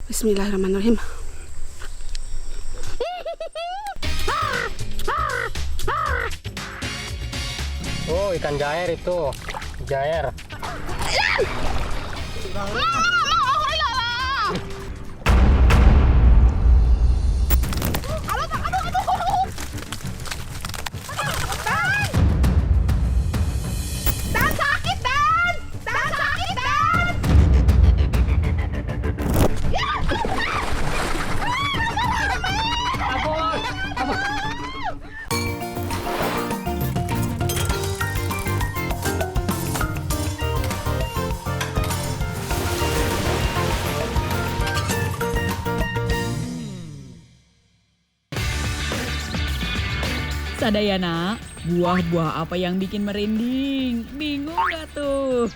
Bismillahirrahmanirrahim. Oh, ikan jair itu. Jair. Sadayana, buah-buah apa yang bikin merinding? Bingung gak tuh?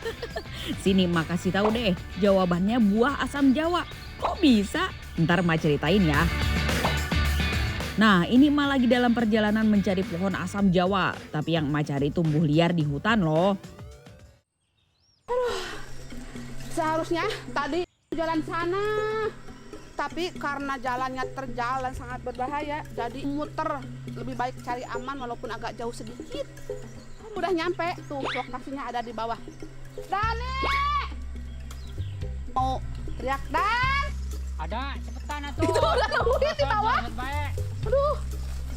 Sini Mak kasih tahu deh, jawabannya buah asam Jawa. Kok bisa? Ntar Mak ceritain ya. Nah, ini Mak lagi dalam perjalanan mencari pohon asam Jawa. Tapi yang Mak cari tumbuh liar di hutan loh. Seharusnya tadi jalan sana. Tapi karena jalannya terjalan sangat berbahaya, jadi muter. Lebih baik cari aman walaupun agak jauh sedikit. Udah nyampe, tuh lokasinya ada di bawah. Dani! Mau teriak, Dan? Ada, cepetan atuh. Itu udah nungguin di bawah. Baik. Aduh,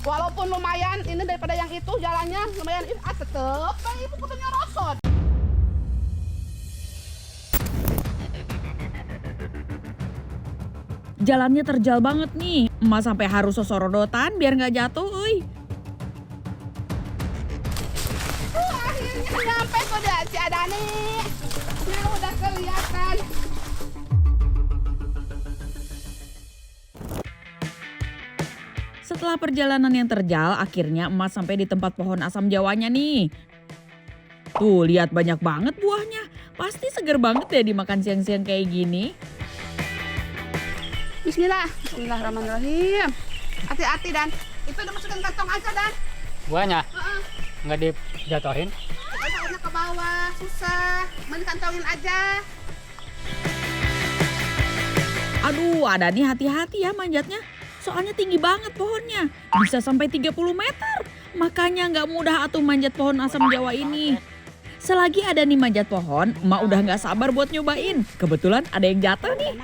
walaupun lumayan, ini daripada yang itu jalannya lumayan. Tetep, ibu kutunya rosot. Jalannya terjal banget nih. Emak sampai harus sosorodotan biar nggak jatuh, euy. Akhirnya nyampe tuh dah si Adani. Ya udah kelihatan. Setelah perjalanan yang terjal, akhirnya emak sampai di tempat pohon asam Jawanya nih. Tuh, lihat banyak banget buahnya. Pasti seger banget ya dimakan siang-siang kayak gini. Bismillah. Bismillahirrahmanirrahim. Hati-hati, Dan. Itu udah masukin kantong aja, Dan. Buahnya Heeh. nggak dijatuhin. Kantongnya ke bawah, susah. Mending kantongin aja. Aduh, ada nih hati-hati ya manjatnya. Soalnya tinggi banget pohonnya. Bisa sampai 30 meter. Makanya nggak mudah atuh manjat pohon asam Jawa ini. Selagi ada nih manjat pohon, emak udah nggak sabar buat nyobain. Kebetulan ada yang jatuh nih.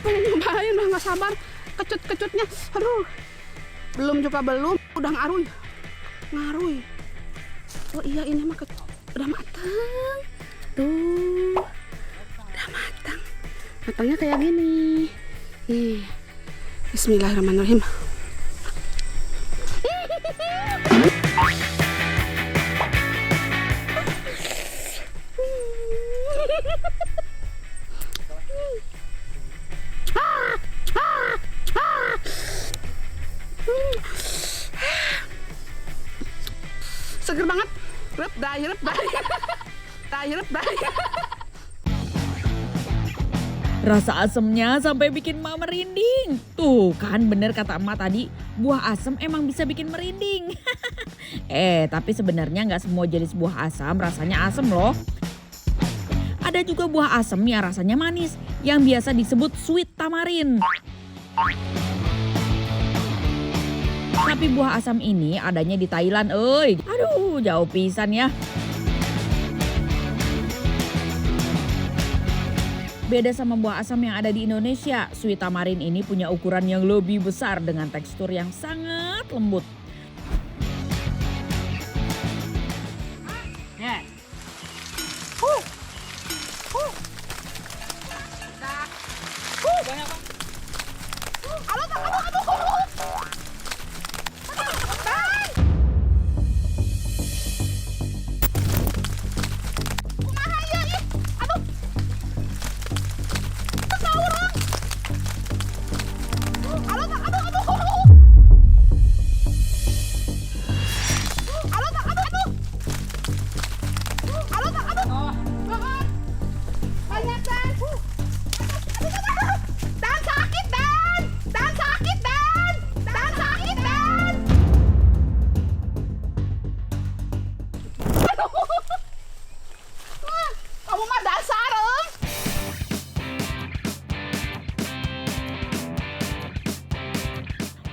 Nyobain udah nggak sabar. Kecut-kecutnya. Aduh. Belum udah ngaruy. Oh iya, ini mah udah matang. Tuh. Udah matang. Matangnya kayak gini. Nih. Bismillahirrahmanirrahim. Seger banget. Rep, dah. Rasa asemnya sampai bikin emak merinding. Tuh kan bener kata emak tadi, buah asem emang bisa bikin merinding. Tapi sebenarnya nggak semua jenis buah asam rasanya asem loh. Ada juga buah asem yang rasanya manis, yang biasa disebut sweet tamarin. Tapi buah asam ini adanya di Thailand, euy. Aduh, jauh pisan ya. Beda sama buah asam yang ada di Indonesia, sweet tamarin ini punya ukuran yang lebih besar dengan tekstur yang sangat lembut. Ya.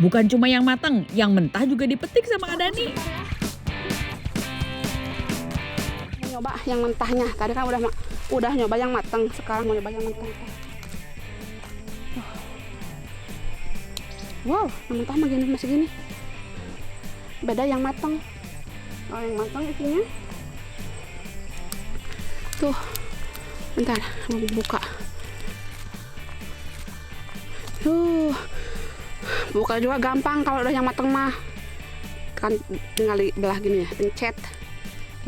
Bukan cuma yang matang, yang mentah juga dipetik sama Adani. Nyoba yang mentahnya. Tadi kan udah nyoba yang matang, sekarang mau nyoba yang mentah. Wow, yang mentah masih gini. Beda yang matang. Kalau yang matang isinya tuh. Bentar, mau buka. Buka juga gampang kalau udah yang matang mah. Kan tinggal dibelah gini ya, pencet.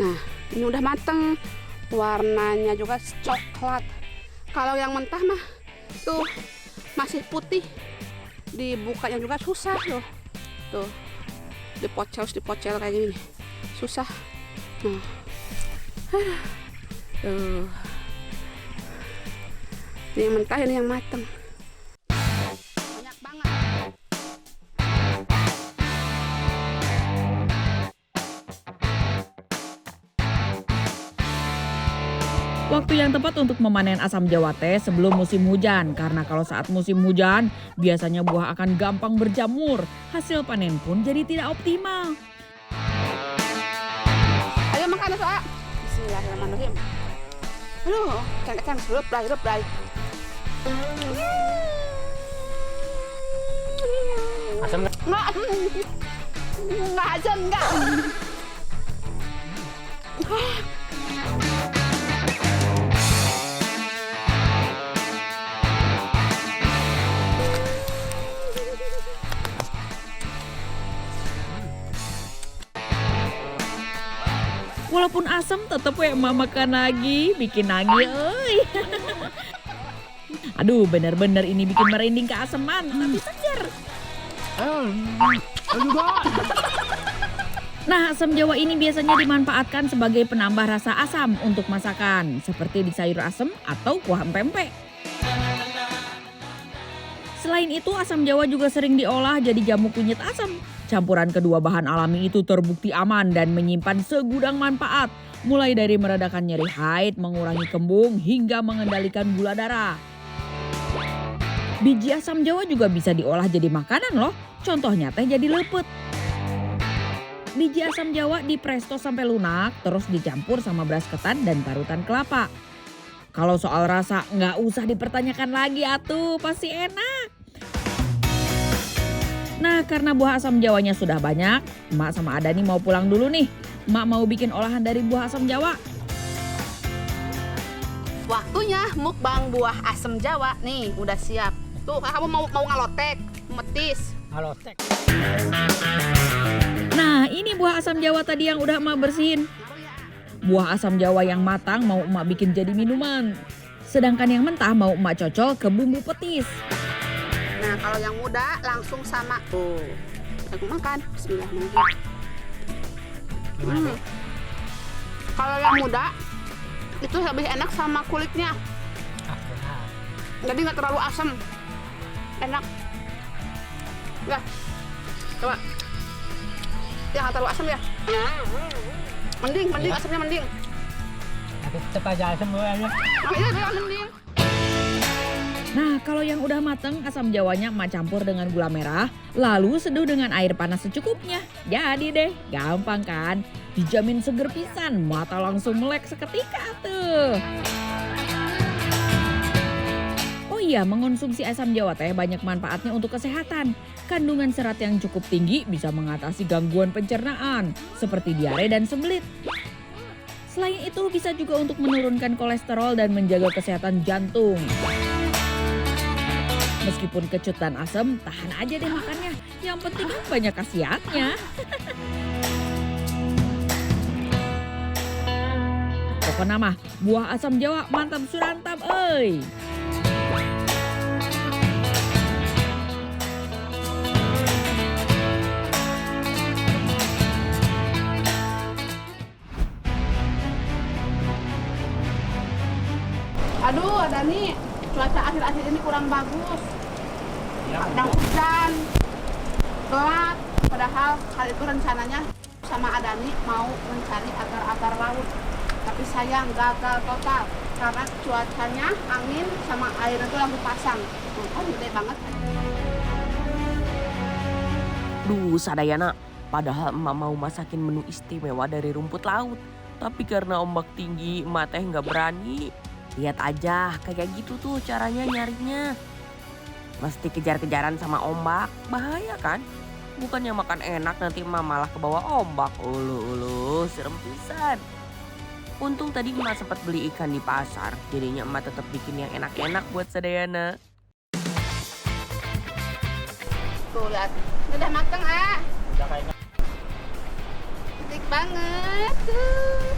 Nah, ini udah mateng, warnanya juga coklat. Kalau yang mentah mah tuh masih putih, dibukanya juga susah loh. Tuh dipocel kayak gini, susah. Nah, tuh ini yang mentah, ini yang mateng. Banyak banget. Waktu yang tepat untuk memanen asam jawa teh sebelum musim hujan. Karena kalau saat musim hujan, biasanya buah akan gampang berjamur. Hasil panen pun jadi tidak optimal. Ayo makan Soa. Bismillahirrahmanirrahim. Aduh, kang hirup rai. Asam nggak? Nggak asam, nggak. Walaupun asam tetep emak makan lagi, bikin lagi euy. Aduh, bener-bener ini bikin merinding keaseman, tapi seger. Nah, asam jawa ini biasanya dimanfaatkan sebagai penambah rasa asam untuk masakan, seperti di sayur asem atau kuah empempe. Selain itu, asam jawa juga sering diolah jadi jamu kunyit asam. Campuran kedua bahan alami itu terbukti aman dan menyimpan segudang manfaat, mulai dari meredakan nyeri haid, mengurangi kembung, hingga mengendalikan gula darah. Biji asam jawa juga bisa diolah jadi makanan loh, contohnya teh jadi lepet. Biji asam jawa dipresto sampai lunak, terus dicampur sama beras ketan dan parutan kelapa. Kalau soal rasa nggak usah dipertanyakan lagi atuh, pasti enak. Nah, karena buah asam jawanya sudah banyak, Emak sama Adani mau pulang dulu nih. Emak mau bikin olahan dari buah asam jawa. Waktunya mukbang buah asam jawa nih, udah siap. Tuh, kamu mau ngalotek, metis. Ngalotek. Nah, ini buah asam jawa tadi yang udah Emak bersihin. Buah asam jawa yang matang mau Emak bikin jadi minuman. Sedangkan yang mentah mau Emak cocol ke bumbu petis. Nah, kalau yang muda langsung sama tuh. Aku makan. Bismillahirrahmanirrahim. Kalau yang muda itu lebih enak sama kulitnya. Jadi nggak terlalu asam. Enak. Ya. Coba. Ya nggak terlalu asam ya. Mending asamnya mending. Tapi tetap aja asam buahnya. Iya, mending. Nah, kalau yang udah mateng, asam jawanya Emak campur dengan gula merah, lalu seduh dengan air panas secukupnya. Jadi deh, gampang kan? Dijamin seger pisan, mata langsung melek seketika tuh. Oh iya, mengonsumsi asam jawa teh banyak manfaatnya untuk kesehatan. Kandungan serat yang cukup tinggi bisa mengatasi gangguan pencernaan, seperti diare dan sembelit. Selain itu, bisa juga untuk menurunkan kolesterol dan menjaga kesehatan jantung. Meskipun kecut dan asam, tahan aja deh makannya. Yang penting kan banyak khasiatnya. Pokoknya mah, buah asam jawa mantap surantap, euy. Aduh, Adani, cuaca akhir-akhir ini kurang bagus. Kadang hujan, gelap. Padahal hal itu rencananya sama Adani mau mencari agar-agar laut. Tapi sayang gagal total karena cuacanya, angin sama air itu langsung pasang. Tuh kan gede banget. Duh, Sadayana, padahal emak mau masakin menu istimewa dari rumput laut. Tapi karena ombak tinggi, emak teh nggak berani. Lihat aja, kayak gitu tuh caranya nyarinya. Mesti kejar-kejaran sama ombak, bahaya kan? Bukannya makan enak nanti emak malah ke bawah ombak. Ulu, serem pisan. Untung tadi emak sempat beli ikan di pasar, jadinya emak tetap bikin yang enak-enak buat Sadayana. Tuh lihat, ini udah mateng Udah kayaknya. cantik banget tuh.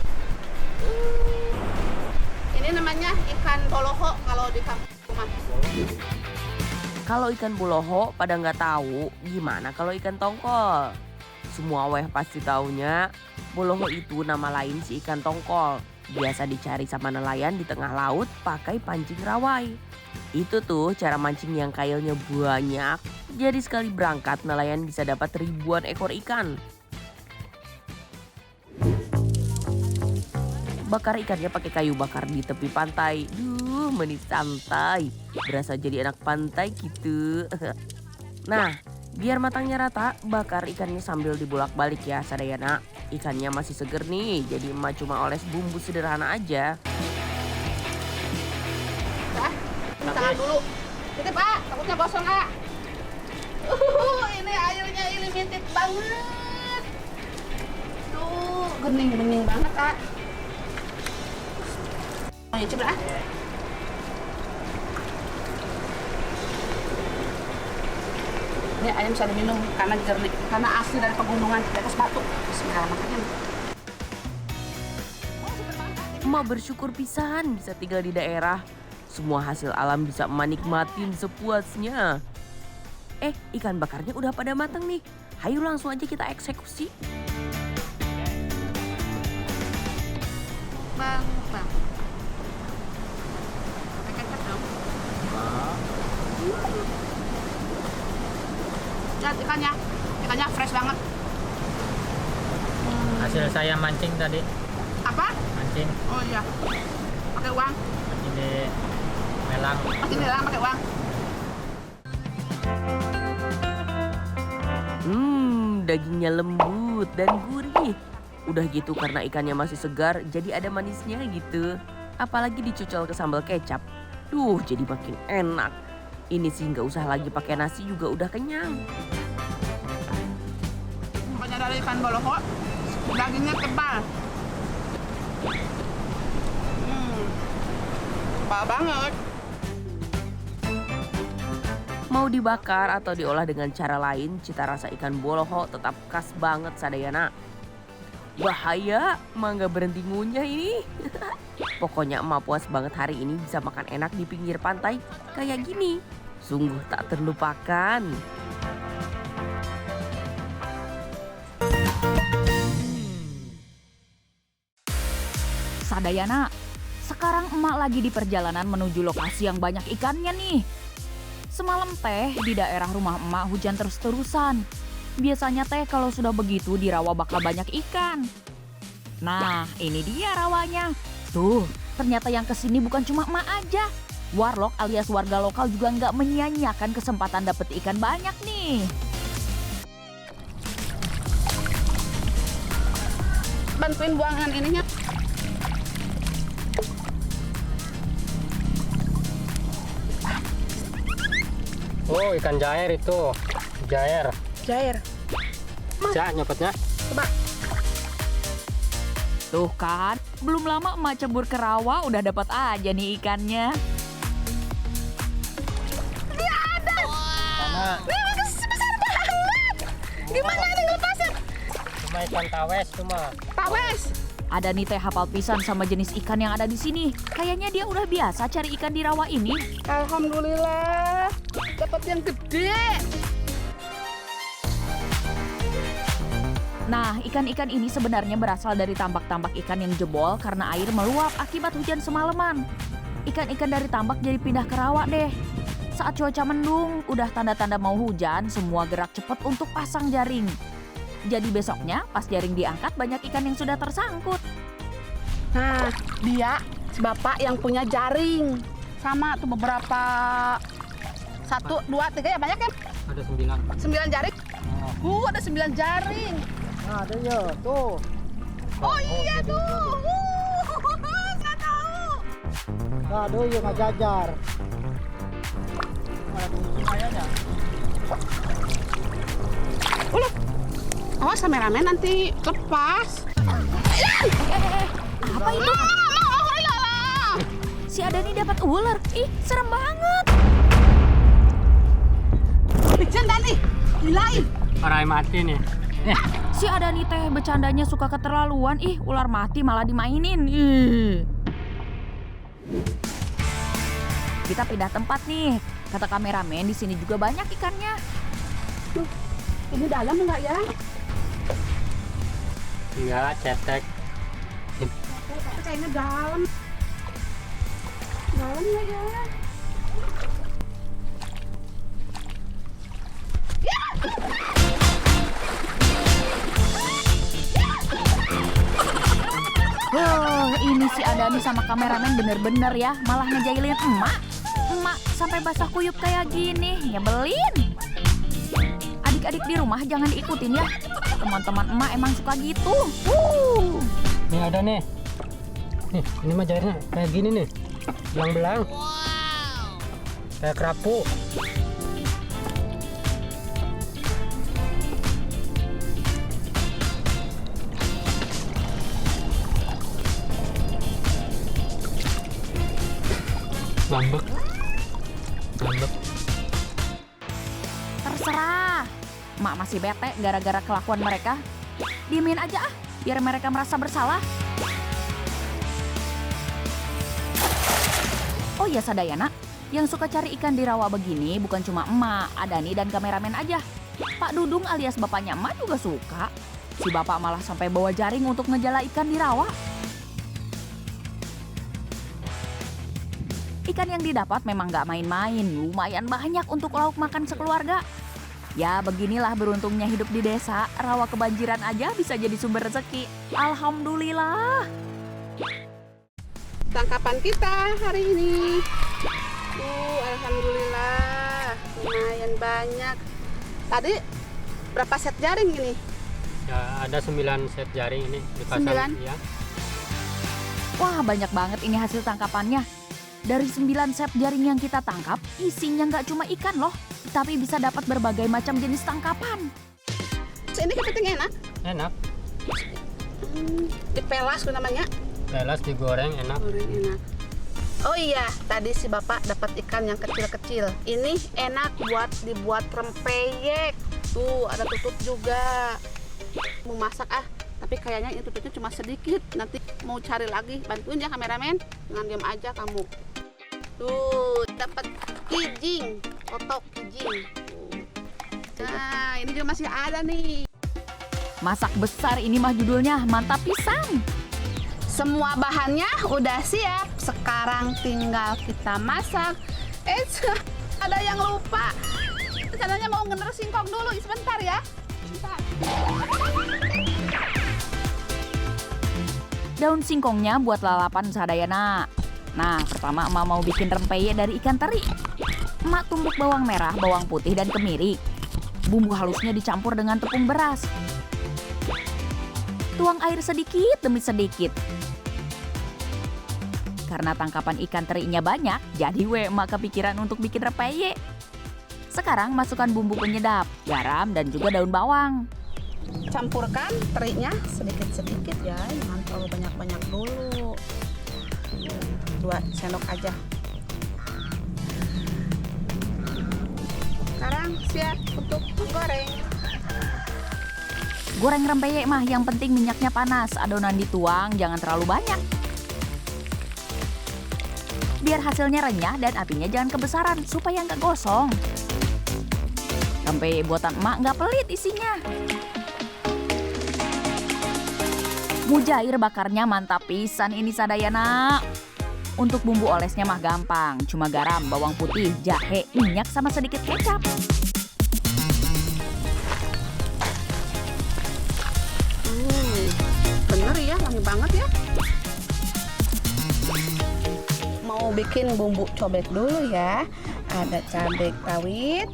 Ini namanya ikan boloho kalau di kampung rumah. Kalau ikan boloho pada nggak tahu, gimana kalau ikan tongkol? Semua weh pasti taunya, boloho itu nama lain si ikan tongkol. Biasa dicari sama nelayan di tengah laut pakai pancing rawai. Itu tuh cara mancing yang kailnya banyak. Jadi sekali berangkat nelayan bisa dapat ribuan ekor ikan. Bakar ikannya pakai kayu bakar di tepi pantai. Duh, manis santai. Berasa jadi anak pantai gitu. Nah, biar matangnya rata, bakar ikannya sambil dibolak-balik ya Sadayana. Ikannya masih seger nih, jadi emak cuma oles bumbu sederhana aja. Dah, tangan dulu. Titip Pak, takutnya gosong ini airnya limited banget. Tuh, gening banget Oh ya, coba Ini ayam bisa diminum karena jernih, karena asli dari pegunungan di atas batu. Bismillahirrahmanirrahim. Emak bersyukur pisan bisa tinggal di daerah. Semua hasil alam bisa emak nikmatin sepuasnya. Ikan bakarnya udah pada matang nih. Hayu langsung aja kita eksekusi. Bang. Pakai kecap dong. Lihat ikannya fresh banget. Hasil saya mancing tadi. Apa? Mancing. Oh iya. Pakai uang. Mancing di Melang. Pakai nilang pakai uang. Dagingnya lembut dan gurih. Udah gitu karena ikannya masih segar, jadi ada manisnya gitu. Apalagi dicucol ke sambal kecap. Duh, jadi makin enak. Ini sih nggak usah lagi pakai nasi juga udah kenyang. Banyak dari ikan boloho, dagingnya tebal. Tebal banget. Mau dibakar atau diolah dengan cara lain, cita rasa ikan boloho tetap khas banget Sadayana. Bahaya, emak nggak berhenti ngunyah ini. Pokoknya emak puas banget hari ini bisa makan enak di pinggir pantai kayak gini. Sungguh tak terlupakan. Sadayana, sekarang emak lagi di perjalanan menuju lokasi yang banyak ikannya nih. Semalam teh di daerah rumah emak hujan terus-terusan. Biasanya teh kalau sudah begitu di rawa bakal banyak ikan. Nah, ini dia rawanya. Tuh, ternyata yang kesini bukan cuma emak aja. Warlock alias warga lokal juga nggak menyia-nyiakan kesempatan dapet ikan banyak nih. Bantuin buangan ininya. Oh, ikan jair itu. Jair. Jair. Bisa nyopotnya. Coba. Tuh kan, belum lama emak cebur ke rawa udah dapat aja nih ikannya. Karena Besar banget. Gimana ini ngelepasin? cuma ikan tawes cuma. Tawes. Ada nih teh hafal pisan sama jenis ikan yang ada di sini. Kayaknya dia udah biasa cari ikan di rawa ini. Alhamdulillah, dapat yang gede. Nah, ikan-ikan ini sebenarnya berasal dari tambak-tambak ikan yang jebol karena air meluap akibat hujan semalaman. Ikan-ikan dari tambak jadi pindah ke rawa deh. Saat cuaca mendung, udah tanda-tanda mau hujan, semua gerak cepat untuk pasang jaring. Jadi besoknya pas jaring diangkat banyak ikan yang sudah tersangkut. Nah, dia si bapak yang punya jaring. Sama tuh beberapa 1, 2, 3 ya banyak kan? Ada 9. 9 jaring. Ada 9 jaring. Nah, ada ya, tuh. Oh iya tuh. Nggak tahu. Nah, aduh, ya nggak jajar. Kayaknya. Awas kameramen nanti lepas. Apa itu? Si Adani dapat ular. Ih, serem banget. Pijen Dani, hilain. Orang mati nih. Si Adani teh bercandanya suka keterlaluan. Ih, ular mati malah dimainin. Ih. Kita pindah tempat nih. Kata kameramen di sini juga banyak ikannya. Ini dalam enggak ya? Enggak, cetek. Tapi kayaknya dalam. Dalam nggak ya? Ini si Adani sama kameramen bener-bener ya, malah ngejailin emak. Emak sampai basah kuyup kayak gini, nyebelin. Adik-adik di rumah jangan diikutin ya. Teman-teman emak emang suka gitu. Nih ada nih. Nih, ini mah jairnya kayak gini nih. Belang-belang. Kayak kerapu. Ngambek. Terserah. Emak masih bete gara-gara kelakuan mereka. Diemin aja ah, biar mereka merasa bersalah. Oh iya Sadayana, yang suka cari ikan di rawa begini bukan cuma emak, Adani dan kameramen aja. Pak Dudung alias bapaknya emak juga suka. Si bapak malah sampai bawa jaring untuk ngejala ikan di rawa. Ikan yang didapat memang gak main-main, lumayan banyak untuk lauk makan sekeluarga. Ya beginilah beruntungnya hidup di desa, rawa kebanjiran aja bisa jadi sumber rezeki. Alhamdulillah. Tangkapan kita hari ini. Alhamdulillah, lumayan banyak. Tadi berapa set jaring ini? Ya, ada 9 set jaring ini dipasang. 9? Ya. Wah banyak banget ini hasil tangkapannya. Dari 9 set jaring yang kita tangkap, isinya nggak cuma ikan loh, tapi bisa dapat berbagai macam jenis tangkapan. Ini kepiting enak. Enak. Dipelas namanya. Pelas digoreng enak. Goreng enak. Oh iya, tadi si bapak dapat ikan yang kecil-kecil. Ini enak buat dibuat rempeyek. Tuh ada tutut juga. Mau masak ah, tapi kayaknya ini tututnya cuma sedikit. Nanti mau cari lagi, bantuin ya kameramen. Jangan diam aja kamu. Tuh dapat kijing, otok kijing. Nah ini juga masih ada nih. Masak besar ini mah judulnya, mantap pisan. Semua bahannya udah siap. Sekarang tinggal kita masak. Ada yang lupa. Rencananya mau ngener singkong dulu. Sebentar ya. Sebentar. Daun singkongnya buat lalapan Sadayana. Nah, pertama emak mau bikin rempeyek dari ikan teri. Emak tumbuk bawang merah, bawang putih, dan kemiri. Bumbu halusnya dicampur dengan tepung beras. Tuang air sedikit demi sedikit. Karena tangkapan ikan terinya banyak, jadi emak kepikiran untuk bikin rempeyek. Sekarang masukkan bumbu penyedap, garam, dan juga daun bawang. Campurkan terinya sedikit-sedikit ya. Jangan terlalu banyak-banyak dulu. 2 sendok aja. Sekarang siap untuk menggoreng. Goreng rempeyek mah yang penting minyaknya panas, adonan dituang, jangan terlalu banyak. Biar hasilnya renyah dan apinya jangan kebesaran supaya nggak gosong. Rempeyek buatan emak nggak pelit isinya. Mujair bakarnya mantap pisan ini Sadayana. Untuk bumbu olesnya mah gampang, cuma garam, bawang putih, jahe, minyak, sama sedikit kecap. Bener ya, wangi banget ya. Mau bikin bumbu cobek dulu ya. Ada cabai rawit,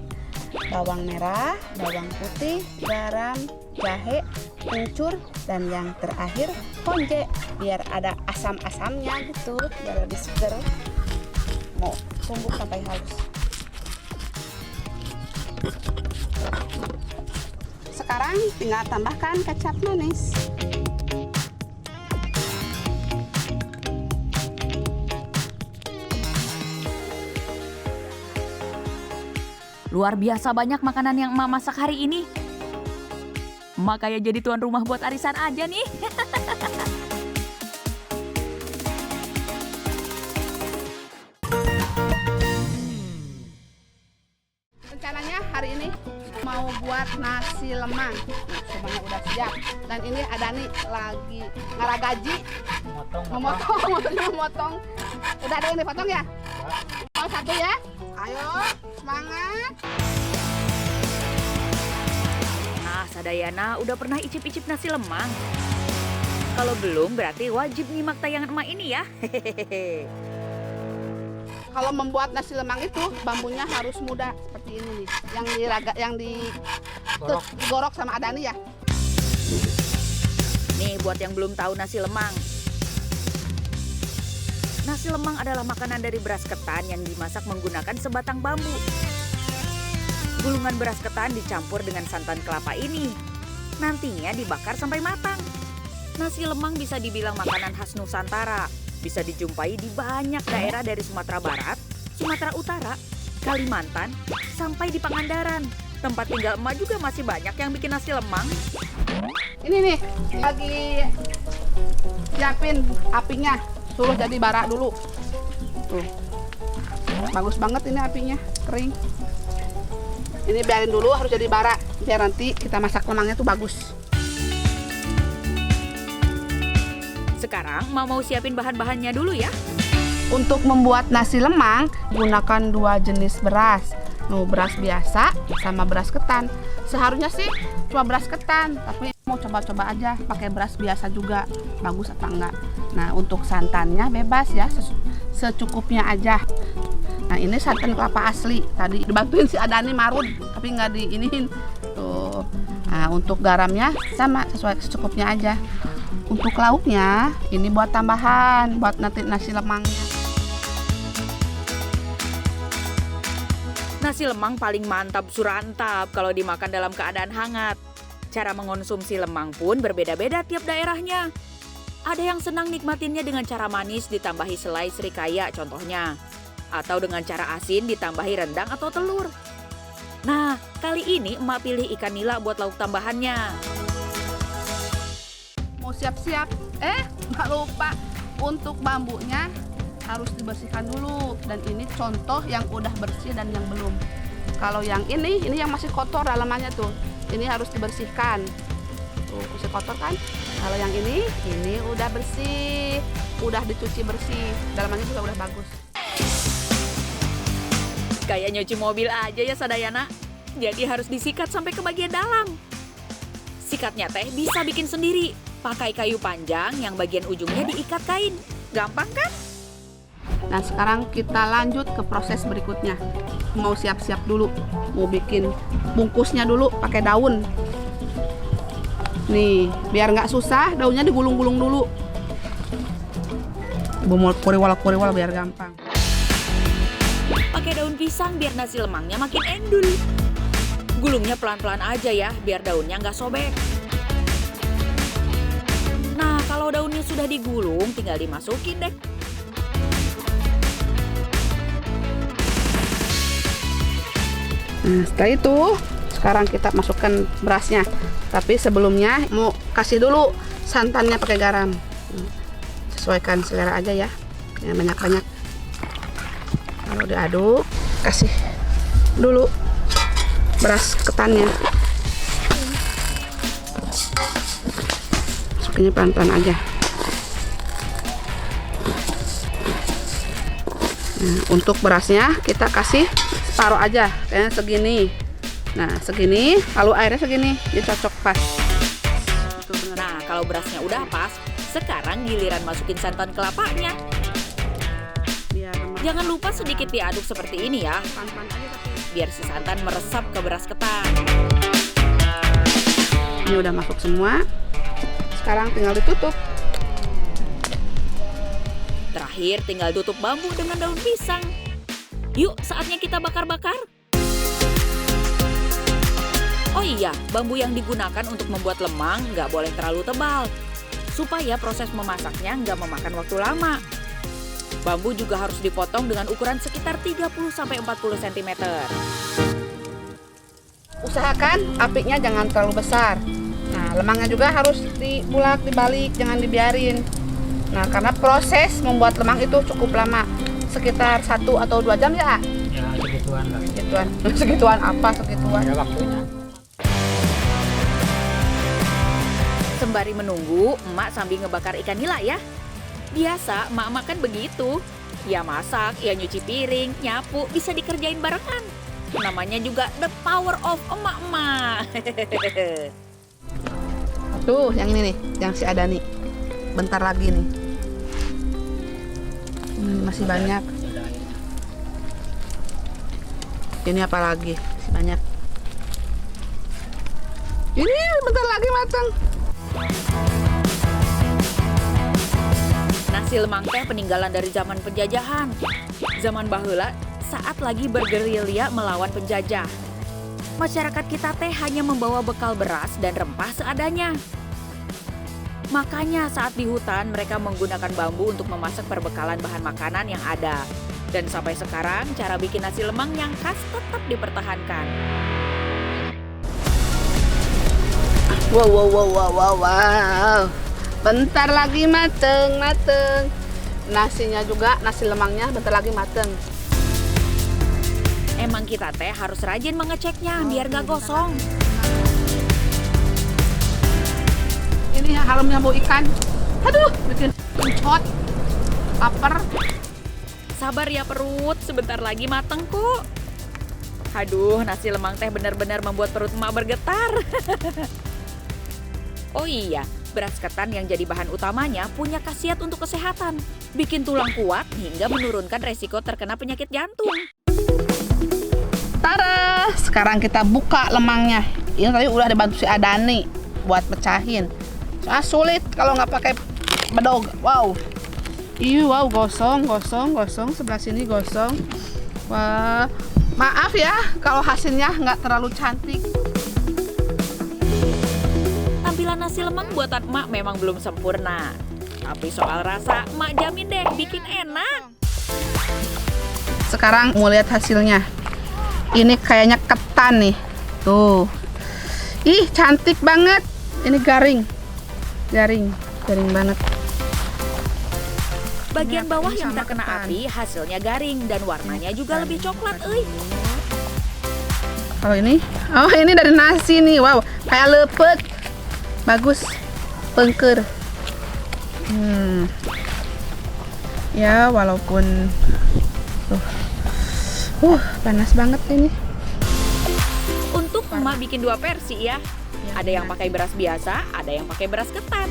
bawang merah, bawang putih, garam, jahe, kencur, dan yang terakhir konje. Biar ada asam-asamnya gitu, biar lebih seger. Mau tumbuk sampai halus. Sekarang tinggal tambahkan kecap manis. Luar biasa banyak makanan yang emak masak hari ini. Emak kayak jadi tuan rumah buat arisan aja nih. Rencananya hari ini mau buat nasi lemang. Semuanya udah siap. Dan ini ada nih lagi ngaragaji. Memotong. Udah ada yang dipotong ya? Mau satu ya? Ayo, semangat. Nah, Sadayana udah pernah icip-icip nasi lemang? Kalau belum berarti wajib nyimak tayangan emak ini ya. Hehehe. Kalau membuat nasi lemang itu bambunya harus muda seperti ini nih. Yang digorok sama Adani ya. Nih buat yang belum tahu nasi lemang. Nasi lemang adalah makanan dari beras ketan yang dimasak menggunakan sebatang bambu. Gulungan beras ketan dicampur dengan santan kelapa ini. Nantinya dibakar sampai matang. Nasi lemang bisa dibilang makanan khas Nusantara. Bisa dijumpai di banyak daerah dari Sumatera Barat, Sumatera Utara, Kalimantan, sampai di Pangandaran. Tempat tinggal emak juga masih banyak yang bikin nasi lemang. Ini nih, lagi siapin apinya. Suruh jadi bara dulu. Tuh. Bagus banget ini apinya, kering. Ini biarin dulu harus jadi bara, biar nanti kita masak lemangnya tuh bagus. Sekarang mau siapin bahan-bahannya dulu ya. Untuk membuat nasi lemang, gunakan 2 jenis beras. Beras biasa sama beras ketan. Seharusnya sih cuma beras ketan, tapi mau coba-coba aja pakai beras biasa juga. Bagus apa enggak? Nah, untuk santannya bebas ya, secukupnya aja. Nah, ini santan kelapa asli. Tadi dibantuin si Adani marut, tapi nggak diiniin. Tuh. Nah, untuk garamnya sama, sesuai secukupnya aja. Untuk lauknya, ini buat tambahan, buat nanti nasi lemangnya. Nasi lemang paling mantap surantap kalau dimakan dalam keadaan hangat. Cara mengonsumsi lemang pun berbeda-beda tiap daerahnya. Ada yang senang nikmatinnya dengan cara manis ditambahi selai serikaya contohnya. Atau dengan cara asin ditambahi rendang atau telur. Nah, kali ini emak pilih ikan nila buat lauk tambahannya. Mau siap-siap, nggak lupa untuk bambunya harus dibersihkan dulu. Dan ini contoh yang udah bersih dan yang belum. Kalau yang ini yang masih kotor dalamannya tuh. Ini harus dibersihkan. Tuh, masih kotor kan? Kalau yang ini udah bersih, udah dicuci bersih. Dalamannya juga udah bagus. Kayak nyuci mobil aja ya Sadayana. Jadi harus disikat sampai ke bagian dalam. Sikatnya teh bisa bikin sendiri. Pakai kayu panjang yang bagian ujungnya diikat kain. Gampang kan? Nah, sekarang kita lanjut ke proses berikutnya. Mau siap-siap dulu. Mau bikin bungkusnya dulu pakai daun. Nih, biar nggak susah, daunnya digulung-gulung dulu. Bumul kuriwal biar gampang. Pakai daun pisang biar nasi lemangnya makin endul. Gulungnya pelan-pelan aja ya, biar daunnya nggak sobek. Nah, kalau daunnya sudah digulung, tinggal dimasukin deh. Nah, setelah itu, sekarang kita masukkan berasnya. Tapi sebelumnya mau kasih dulu santannya pakai garam. Sesuaikan selera aja ya, jangan banyak-banyak. Kalau diaduk, kasih dulu beras ketannya. Masukinnya pelan-pelan aja. Nah, untuk berasnya kita kasih separuh aja, kayaknya segini. Nah, segini, lalu airnya segini, jadi cocok pas. Nah, kalau berasnya udah pas, sekarang giliran masukin santan kelapanya. Biar Jangan lupa sedikit diaduk seperti ini ya. pelan-pelan aja tapi. biar si santan meresap ke beras ketan. Ini udah masuk semua. Sekarang tinggal ditutup. Terakhir tinggal tutup bambu dengan daun pisang. Yuk, saatnya kita bakar-bakar. Oh iya, bambu yang digunakan untuk membuat lemang nggak boleh terlalu tebal, supaya proses memasaknya nggak memakan waktu lama. Bambu juga harus dipotong dengan ukuran sekitar 30-40 cm. Usahakan apinya jangan terlalu besar. Nah, lemangnya juga harus dibulak, dibalik, jangan dibiarin. Nah, karena proses membuat lemang itu cukup lama, sekitar 1 atau 2 jam ya. Ya segituan lah. Segituan. Segituan apa segituan? Ada waktunya. Sembari menunggu, emak sambil ngebakar ikan nila ya. Biasa emak-emak kan begitu. Ya masak, ya nyuci piring, nyapu, bisa dikerjain barengan. Namanya juga the power of emak-emak. Tuh, yang ini nih, yang si ada nih. Bentar lagi nih. Masih banyak. Ini apa lagi? Masih banyak. Ini bentar lagi matang. Nasi lemang teh peninggalan dari zaman penjajahan. Zaman baheula saat lagi bergerilya melawan penjajah. Masyarakat kita teh hanya membawa bekal beras dan rempah seadanya. Makanya saat di hutan mereka menggunakan bambu untuk memasak perbekalan bahan makanan yang ada. Dan sampai sekarang cara bikin nasi lemang yang khas tetap dipertahankan. Wow. Bentar lagi mateng. Nasinya juga, nasi lemangnya bentar lagi mateng. Emang kita teh harus rajin mengeceknya biar gak gosong. Ini halamnya bau ikan. Aduh, bikin kencot. Lapar. Sabar ya perut, sebentar lagi mateng kok. Aduh, nasi lemang teh benar-benar membuat perut emak bergetar. Oh iya, beras ketan yang jadi bahan utamanya punya khasiat untuk kesehatan. Bikin tulang kuat hingga menurunkan resiko terkena penyakit jantung. Tara, sekarang kita buka lemangnya. Ini tadi udah dibantu si Adani buat pecahin. Soalnya sulit kalau nggak pakai bedog. Wow. Wow, gosong. Sebelah sini gosong. Wah, maaf ya kalau hasilnya nggak terlalu cantik. Tampilan nasi lemang buatan emak memang belum sempurna. Tapi soal rasa, emak jamin deh bikin enak. Sekarang mau lihat hasilnya. Ini kayaknya ketan nih. Tuh. Ih, cantik banget. Ini garing banget. Bagian bawah Ini yang sama terkena ketan. api hasilnya garing dan warnanya juga lebih coklat, Kalau ini, ini dari nasi nih. Wow, kayak lepet. Bagus, pengker. Ya, walaupun panas banget ini. Untuk emak bikin 2 versi ya. Ada yang pakai beras biasa, ada yang pakai beras ketan.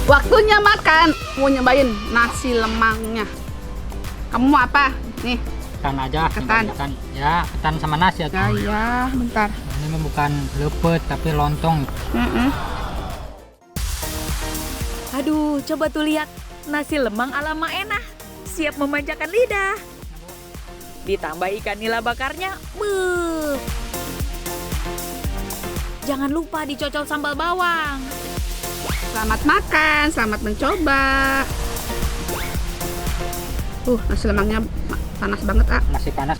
Waktunya makan. Mau nyobain nasi lemangnya. Kamu mau apa? Nih. Ketan aja. Ketan. Ketan. Ya, ketan sama nasi ya. Ya, bentar. Ini mah bukan lepet tapi lontong. Aduh, coba tuh lihat. Nasi lemang ala Mak Enah. Siap memanjakan lidah. Ditambah ikan nila bakarnya. Beuh. Jangan lupa dicocol sambal bawang. Selamat makan, selamat mencoba. Nasi lemangnya panas banget, ah. Nasi panas.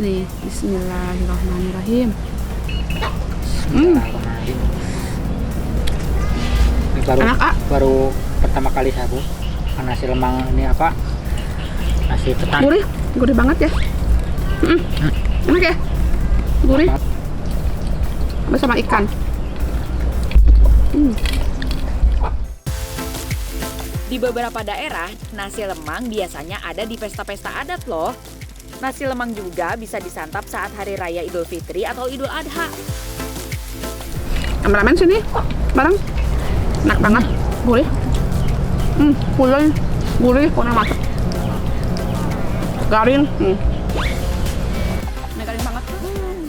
Nih, bismillahirrahmanirrahim. Bismillahirrahmanirrahim. Ini Enak, ah. baru pertama kali saya bu makan nasi lemang ini apa? Nasi ketan. Gurih banget ya. Enak ya? Gurih. Bersama ikan. Di beberapa daerah, nasi lemang biasanya ada di pesta-pesta adat loh. Nasi lemang juga bisa disantap saat Hari Raya Idul Fitri atau Idul Adha. Kameramen sini, bareng. Enak banget, gurih. Gurih, pokoknya masak. Garing.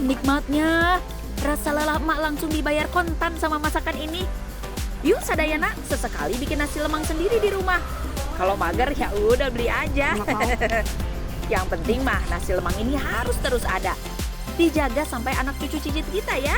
nikmatnya. Rasa lelah emak langsung dibayar kontan sama masakan ini. Yuk Sadayana, sesekali bikin nasi lemang sendiri di rumah. Kalau mager ya udah beli aja. Nggak mau. Yang penting mah nasi lemang ini harus terus ada. Dijaga sampai anak cucu cicit kita ya.